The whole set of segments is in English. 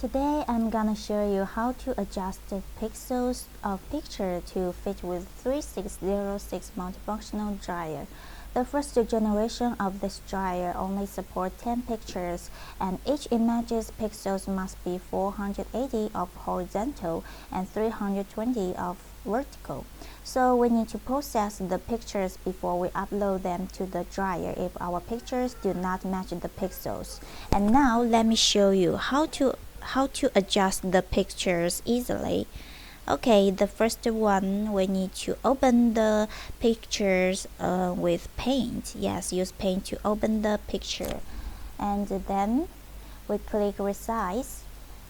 Today I'm gonna show you how to adjust the pixels of picture to fit with 3606 multifunctional dryer. The first generation of this dryer only supports 10 pictures, and each image's pixels must be 480 of horizontal and 320 of vertical. So we need to process the pictures before we upload them to the dryer if our pictures do not match the pixels. And now let me show you how to adjust the pictures easily. Okay, the first one, we need to open the pictures with paint. Yes, use paint to open the picture, and then we click resize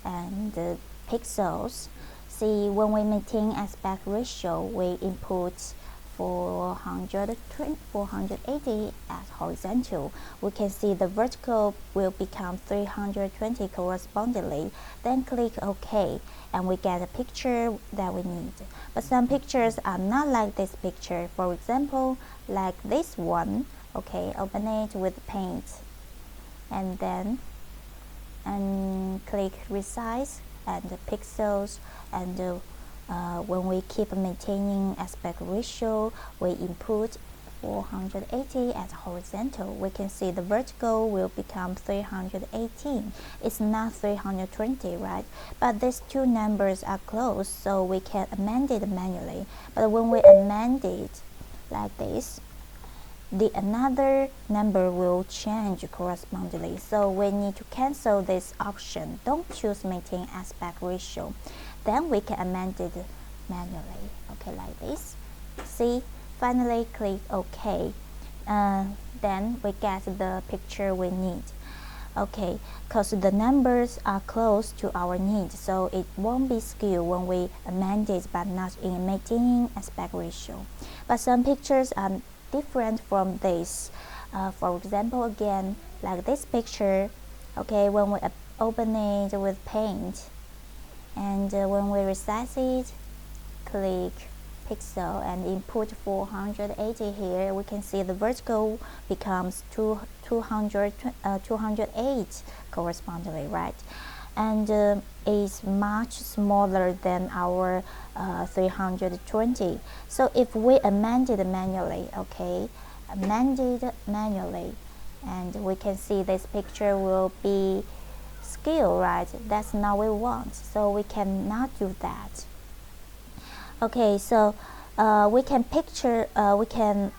and pixels. See, when we maintain aspect ratio, we input 480 as horizontal. We can see the vertical will become 320 correspondingly. Then click OK, and we get a picture that we need. But some pictures are not like this picture. For example, like this one. Okay, open it with paint, and then click resize and pixels, and when we keep maintaining aspect ratio, we input 480 as horizontal. We can see the vertical will become 318. It's not 320, right? But these two numbers are close, so we can amend it manually. But when we amend it like this, the another number will change correspondingly. So we need to cancel this option. Don't choose maintain aspect ratio. Then we can amend it manually. Okay, like this. See, finally click OK. Then we get the picture we need. Okay, because the numbers are close to our needs, so it won't be skewed when we amend it, but not in maintaining aspect ratio. But some pictures are different from this. For example, again, like this picture. Okay, when we open it with paint, and when we resize it, click pixel and input 480 here, we can see the vertical becomes 208 correspondingly, right? And is much smaller than our 320. So if we amend it manually, okay, amend it manually, and we can see this picture will be skewed, right? That's not what we want, so we cannot do that. Okay, so we can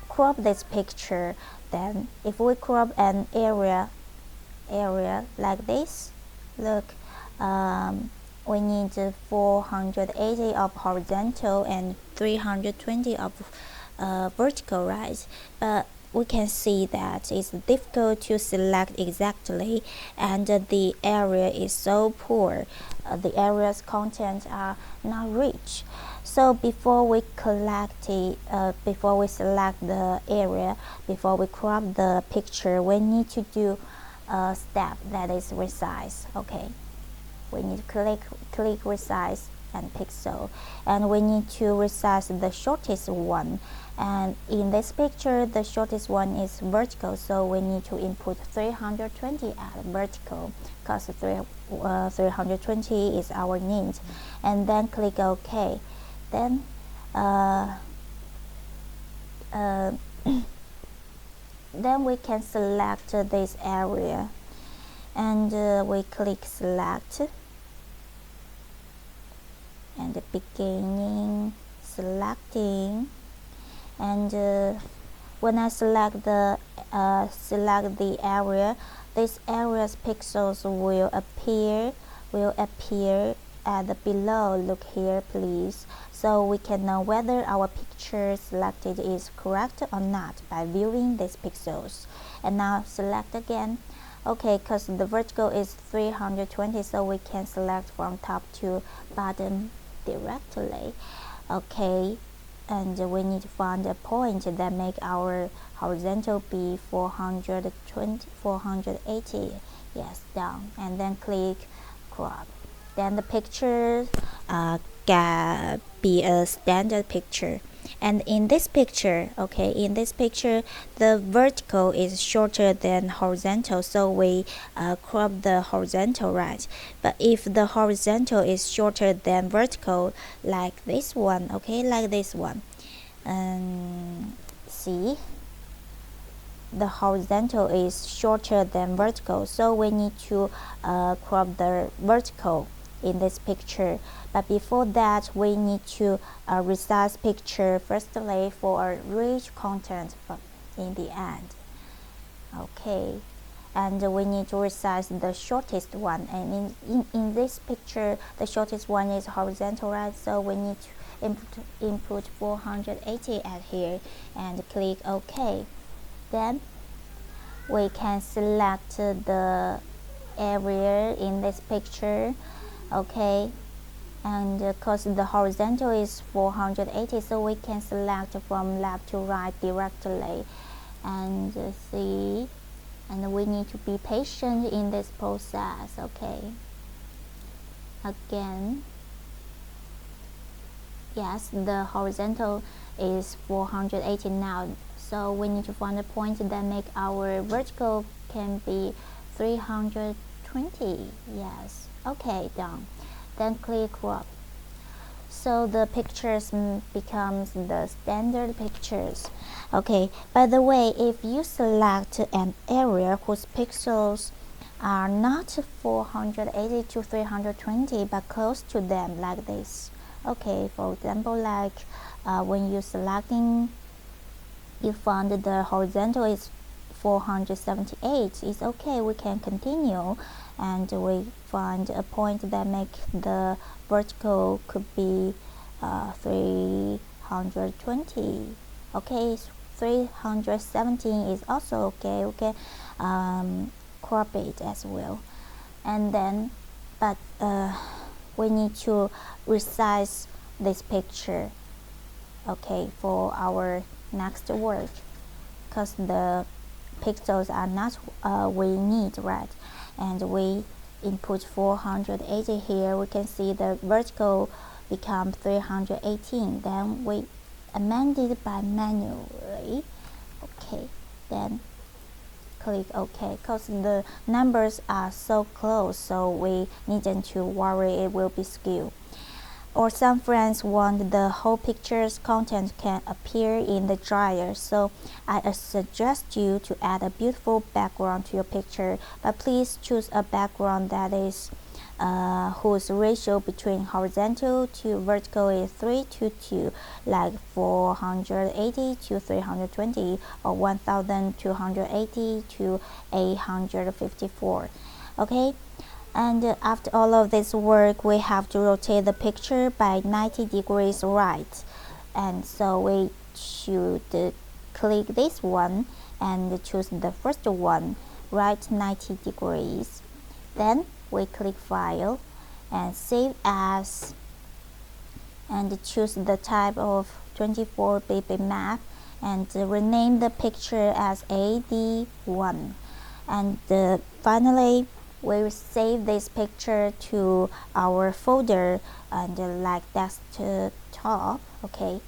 crop this picture. Then if we crop an area like this, look, we need 480 of horizontal and 320 of vertical, right? But we can see that it's difficult to select exactly, and the area is so poor. The area's contents are not rich. So before we select the area, before we crop the picture, we need to do a step that is resize. Okay, we need to click resize and pixel, and we need to resize the shortest one. And in this picture, the shortest one is vertical, so we need to input 320 as vertical, because 320 is our need. And then click OK. Then then we can select this area, and we click select, and beginning selecting, and when I select the area, this area's pixels will appear at the below. Look here, please, so we can know whether our picture selected is correct or not by viewing these pixels. And now select again. Okay, because the vertical is 320, so we can select from top to bottom directly. Okay, and we need to find a point that make our horizontal be 480. Yes, down, and then click crop. Then the picture can be a standard picture, And in this picture, okay, in this picture, the vertical is shorter than horizontal, so we crop the horizontal, right? But if the horizontal is shorter than vertical, like this one, okay, like this one, see, the horizontal is shorter than vertical, so we need to crop the vertical in this picture. But before that, we need to resize picture firstly for a rich content in the end. Okay, and we need to resize the shortest one, and in this picture the shortest one is horizontal, right? So we need to input 480 at here and click OK. Then we can select the area in this picture, okay, and because the horizontal is 480, so we can select from left to right directly, and see, and we need to be patient in this process. Okay, again, yes, the horizontal is 480 now, so we need to find a point that make our vertical can be 320. Yes, okay, done. Then click crop. So the pictures becomes the standard pictures. Okay, by the way, if you select an area whose pixels are not 480 to 320 but close to them, like this. Okay, for example, like when you're selecting, you found the horizontal is 478, it's okay, we can continue, and we find a point that make the vertical could be 320. Okay, 317 is also okay. Okay, crop it as well, and then but we need to resize this picture, okay, for our next work, because the pixels are not we need, right? And we input 480 here, we can see the vertical become 318. Then we amend it by manually. Okay, then click OK, because the numbers are so close, so we needn't to worry it will be skewed. Or some friends want the whole picture's content can appear in the dryer, so I suggest you to add a beautiful background to your picture, but please choose a background that is whose ratio between horizontal to vertical is 3 to 2, like 480 to 320 or 1280 to 854. Okay, and after all of this work, we have to rotate the picture by 90 degrees right, and so we should click this one and choose the first one, right 90 degrees. Then we click File and Save As, and choose the type of 24-bit map and rename the picture as AD1. And finally, we save this picture to our folder and like desktop. Okay,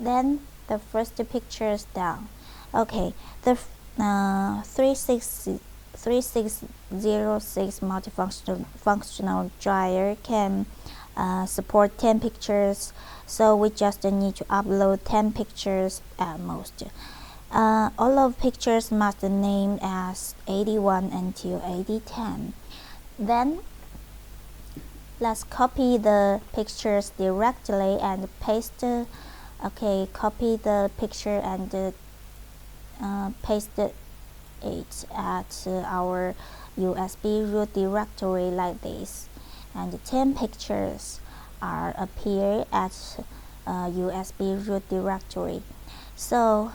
then the first picture is done. Okay, the 3606 multifunctional dryer can support 10 pictures, so we just need to upload 10 pictures at most. All of pictures must be named as 81 until 8010. Then let's copy the pictures directly and paste. Okay, copy the picture and paste it at our USB root directory like this, and 10 pictures are appear at USB root directory. So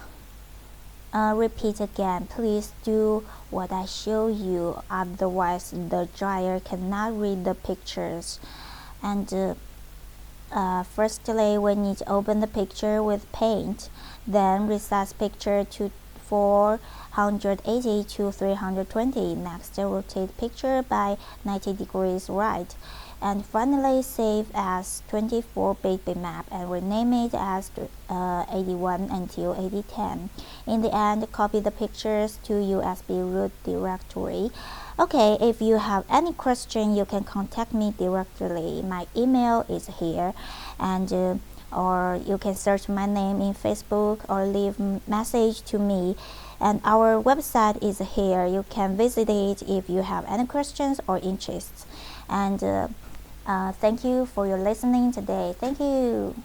repeat again, please do what I show you, otherwise the dryer cannot read the pictures. And firstly, we need to open the picture with Paint, then resize picture to 480 to 320. Next, rotate picture by 90 degrees right, and finally save as 24-bit bitmap and rename it as 81 until 8010. In the end, copy the pictures to USB root directory. Okay, if you have any question, you can contact me directly. My email is here, and or you can search my name in Facebook or leave message to me, and our website is here. You can visit it if you have any questions or interests. And thank you for your listening today. Thank you.